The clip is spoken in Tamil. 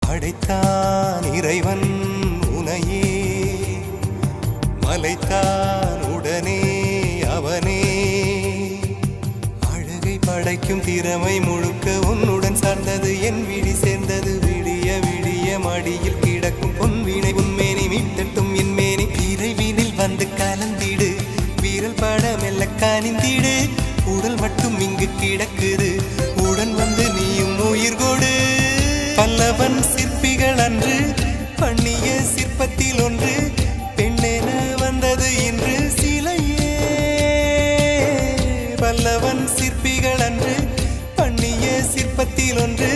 படைத்தான் இறைவன் உனையே, மலைத்தான் உடனே அவனே. அழகை படைக்கும் திறமை முழுக்க உன்னுடன் சார்ந்தது, என் விழி சேர்ந்தது. விடிய விடிய மடியில் கிடக்கும் பொன்வினை உன்மேனி மீட்டட்டும் என் மேனி. விரைவினில் வந்து கலந்திடு, வீரல் பட மெல்ல கனிந்திடு. உடல் மட்டும் இங்கு கிடக்குது, உடன் வந்து நீயும் உயிர் கொடு. பல்லவன் சிற்பிகள் அன்று பண்ணிய சிற்பத்தில் ஒன்று, பெண்ணென வந்தது இன்று சிலையே. பல்லவன் சிற்பிகள் அன்று பண்ணிய சிற்பத்தில் ஒன்று,